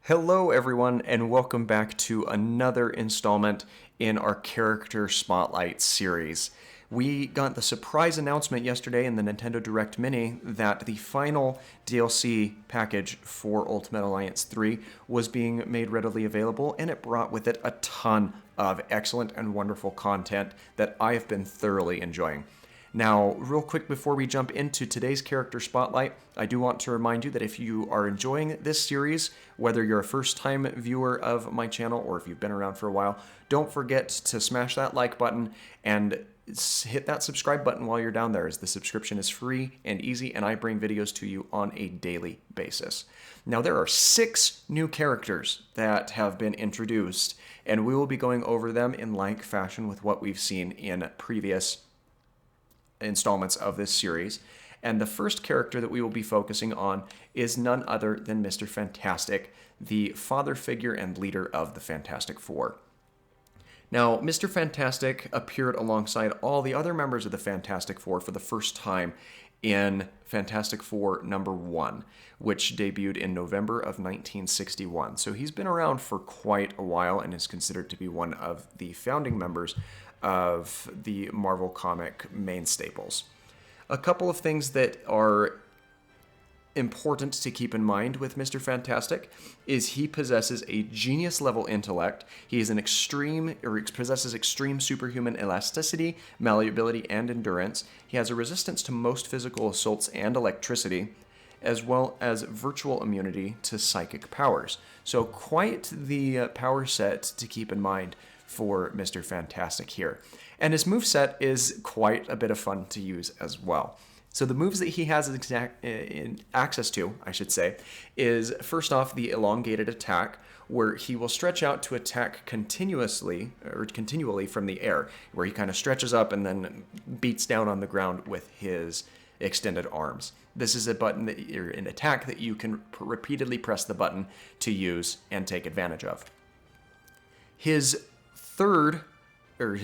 Hello everyone and welcome back to another installment in our Character Spotlight series. We got the surprise announcement yesterday in the Nintendo Direct Mini that the final DLC package for Ultimate Alliance 3 was being made readily available, and it brought with it a ton of excellent and wonderful content that I have been thoroughly enjoying. Now, real quick before we jump into today's Character Spotlight, I do want to remind you that if you are enjoying this series, whether you're a first-time viewer of my channel or if you've been around for a while, don't forget to smash that like button and hit that subscribe button while you're down there, as the subscription is free and easy, and I bring videos to you on a daily basis. Now, there are 6 new characters that have been introduced, and we will be going over them in like fashion with what we've seen in previous installments of this series. And the first character that we will be focusing on is none other than Mr. Fantastic, the father figure and leader of the Fantastic Four. Now, Mr. Fantastic appeared alongside all the other members of the Fantastic Four for the first time in Fantastic Four #1, which debuted in November of 1961. So he's been around for quite a while and is considered to be one of the founding members of the Marvel comic main staples. A couple of things that are important to keep in mind with Mr. Fantastic is he possesses a genius level intellect. He is possesses extreme superhuman elasticity, malleability, and endurance. He has a resistance to most physical assaults and electricity, as well as virtual immunity to psychic powers. So quite the power set to keep in mind for Mr. Fantastic here. And his moveset is quite a bit of fun to use as well. So the moves that he has access to, I should say, is first off the elongated attack, where he will stretch out to attack continually from the air, where he kind of stretches up and then beats down on the ground with his extended arms. This is an attack that you can repeatedly press the button to use and take advantage of. His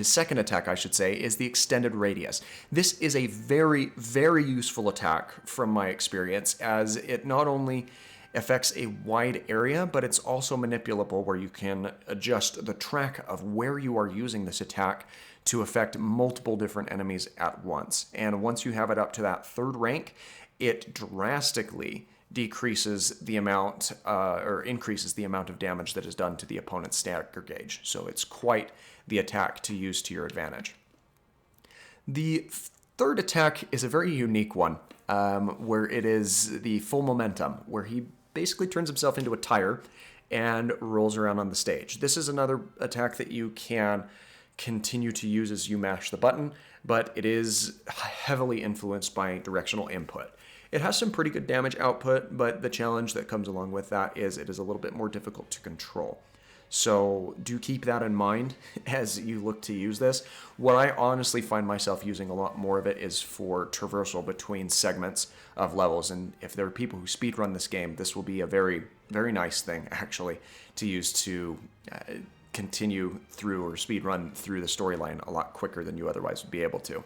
second attack, I should say, is the extended radius. This is a very, very useful attack from my experience, as it not only affects a wide area, but it's also manipulable, where you can adjust the track of where you are using this attack to affect multiple different enemies at once. And once you have it up to that 3rd rank, it drastically decreases the amount or increases the amount of damage that is done to the opponent's stagger gauge. So it's quite the attack to use to your advantage. The 3rd attack is a very unique one, where it is the full momentum, where he basically turns himself into a tire and rolls around on the stage. This is another attack that you can continue to use as you mash the button, but it is heavily influenced by directional input. It has some pretty good damage output, but the challenge that comes along with that is it is a little bit more difficult to control. So do keep that in mind as you look to use this. What I honestly find myself using a lot more of it is for traversal between segments of levels. And if there are people who speedrun this game, this will be a very, very nice thing, actually, to use to continue through or speedrun through the storyline a lot quicker than you otherwise would be able to.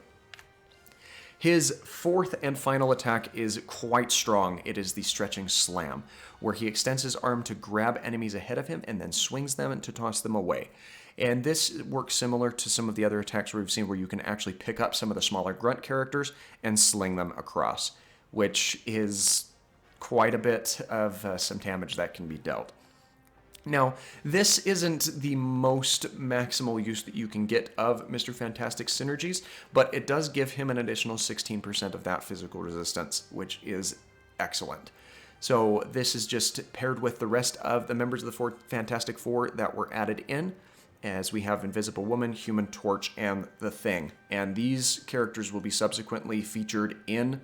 His 4th and final attack is quite strong. It is the stretching slam, where he extends his arm to grab enemies ahead of him and then swings them to toss them away. And this works similar to some of the other attacks we've seen, where you can actually pick up some of the smaller grunt characters and sling them across, which is quite a bit of some damage that can be dealt. Now, this isn't the most maximal use that you can get of Mr. Fantastic's synergies, but it does give him an additional 16% of that physical resistance, which is excellent. So this is just paired with the rest of the members of the Fantastic Four that were added in, as we have Invisible Woman, Human Torch, and The Thing. And these characters will be subsequently featured in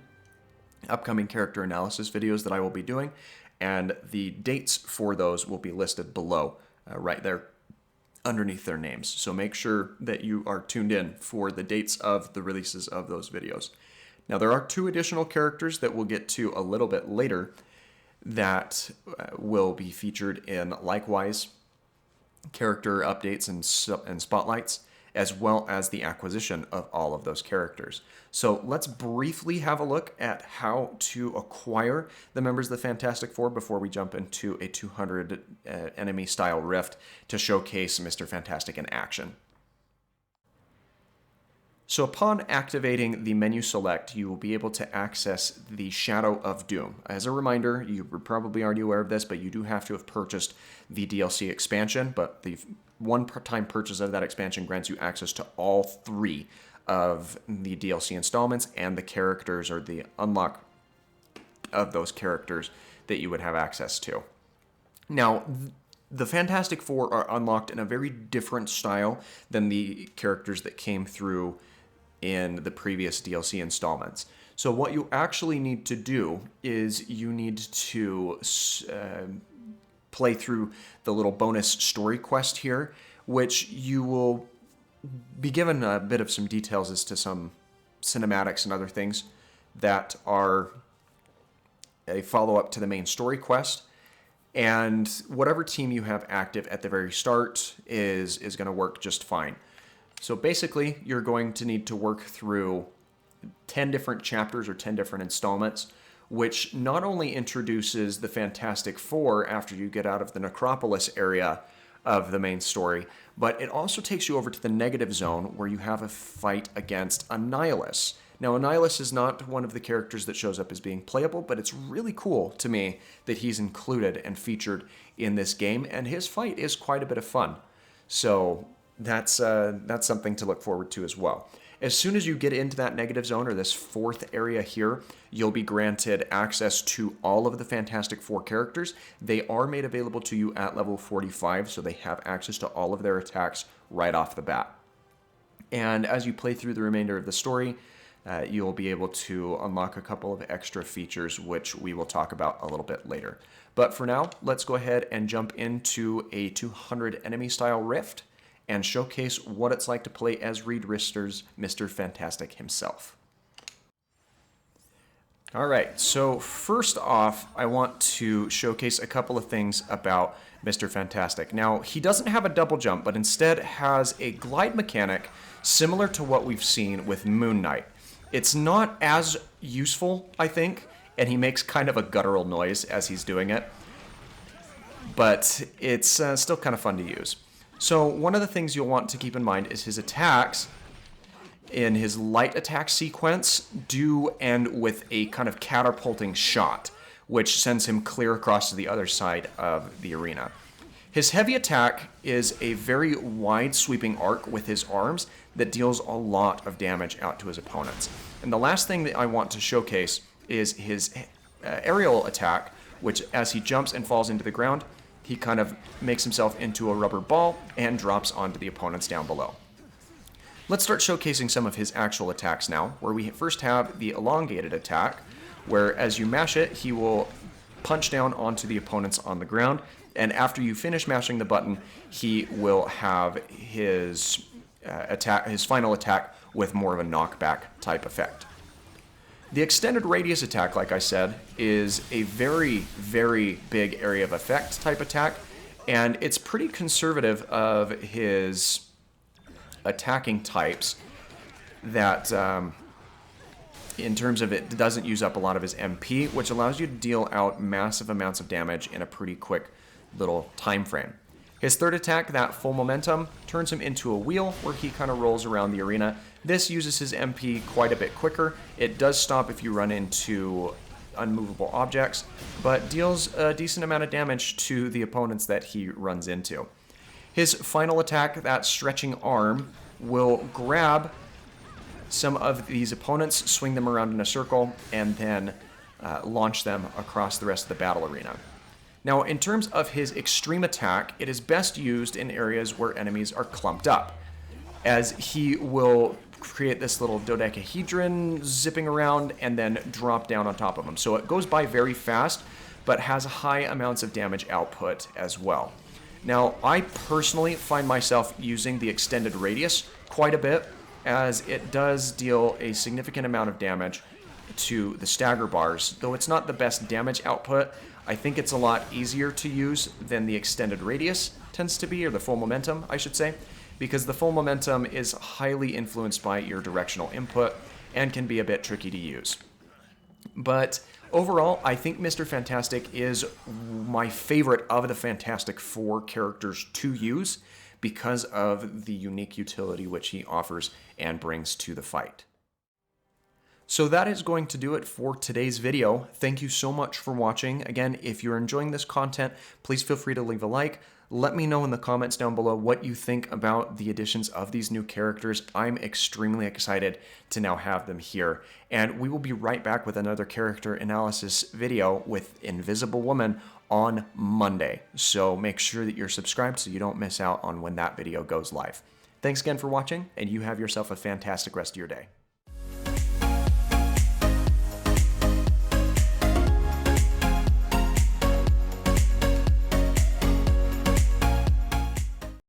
upcoming character analysis videos that I will be doing, and the dates for those will be listed below, right there underneath their names. So make sure that you are tuned in for the dates of the releases of those videos. Now, there are 2 additional characters that we'll get to a little bit later that will be featured in likewise character updates and spotlights, as well as the acquisition of all of those characters. So let's briefly have a look at how to acquire the members of the Fantastic Four before we jump into a 200 enemy style rift to showcase Mr. Fantastic in action. So upon activating the menu select, you will be able to access the Shadow of Doom. As a reminder, you were probably already aware of this, but you do have to have purchased the DLC expansion, but the one-time purchase of that expansion grants you access to all 3 of the DLC installments and the characters, or the unlock of those characters that you would have access to. Now, the Fantastic Four are unlocked in a very different style than the characters that came through in the previous DLC installments. So what you actually need to do is you need to play through the little bonus story quest here, which you will be given a bit of some details as to some cinematics and other things that are a follow-up to the main story quest. And whatever team you have active at the very start is going to work just fine. So basically, you're going to need to work through 10 different chapters or 10 different installments, which not only introduces the Fantastic Four after you get out of the Necropolis area of the main story, but it also takes you over to the negative zone where you have a fight against Annihilus. Now, Annihilus is not one of the characters that shows up as being playable, but it's really cool to me that he's included and featured in this game, and his fight is quite a bit of fun. So that's something to look forward to as well. As soon as you get into that negative zone, or this 4th area here, you'll be granted access to all of the Fantastic Four characters. They are made available to you at level 45, so they have access to all of their attacks right off the bat. And as you play through the remainder of the story, you'll be able to unlock a couple of extra features, which we will talk about a little bit later. But for now, let's go ahead and jump into a 200 enemy style rift and showcase what it's like to play as Reed Richter's Mr. Fantastic himself. All right, so first off, I want to showcase a couple of things about Mr. Fantastic. Now, he doesn't have a double jump, but instead has a glide mechanic similar to what we've seen with Moon Knight. It's not as useful, I think, and he makes kind of a guttural noise as he's doing it, but it's still kind of fun to use. So one of the things you'll want to keep in mind is his attacks in his light attack sequence do end with a kind of catapulting shot, which sends him clear across to the other side of the arena. His heavy attack is a very wide sweeping arc with his arms that deals a lot of damage out to his opponents. And the last thing that I want to showcase is his aerial attack, which as he jumps and falls into the ground, he kind of makes himself into a rubber ball and drops onto the opponents down below. Let's start showcasing some of his actual attacks now, where we first have the elongated attack, where as you mash it, he will punch down onto the opponents on the ground, and after you finish mashing the button, he will have his final attack with more of a knockback type effect. The extended radius attack, like I said, is a very, very big area of effect type attack, and it's pretty conservative of his attacking types that, in terms of it doesn't use up a lot of his MP, which allows you to deal out massive amounts of damage in a pretty quick little time frame. His third attack, that full momentum, turns him into a wheel where he kind of rolls around the arena. This uses his MP quite a bit quicker. It does stop if you run into unmovable objects, but deals a decent amount of damage to the opponents that he runs into. His final attack, that stretching arm, will grab some of these opponents, swing them around in a circle, and then launch them across the rest of the battle arena. Now, in terms of his extreme attack, it is best used in areas where enemies are clumped up, as he will create this little dodecahedron zipping around and then drop down on top of them. So it goes by very fast, but has high amounts of damage output as well. Now, I personally find myself using the extended radius quite a bit, as it does deal a significant amount of damage to the stagger bars. Though it's not the best damage output, I think it's a lot easier to use than the extended radius tends to be, or the full momentum, I should say, because the full momentum is highly influenced by your directional input and can be a bit tricky to use. But overall, I think Mr. Fantastic is my favorite of the Fantastic Four characters to use because of the unique utility which he offers and brings to the fight. So that is going to do it for today's video. Thank you so much for watching. Again, if you're enjoying this content, please feel free to leave a like. Let me know in the comments down below what you think about the additions of these new characters. I'm extremely excited to now have them here. And we will be right back with another character analysis video with Invisible Woman on Monday. So make sure that you're subscribed so you don't miss out on when that video goes live. Thanks again for watching, and you have yourself a fantastic rest of your day.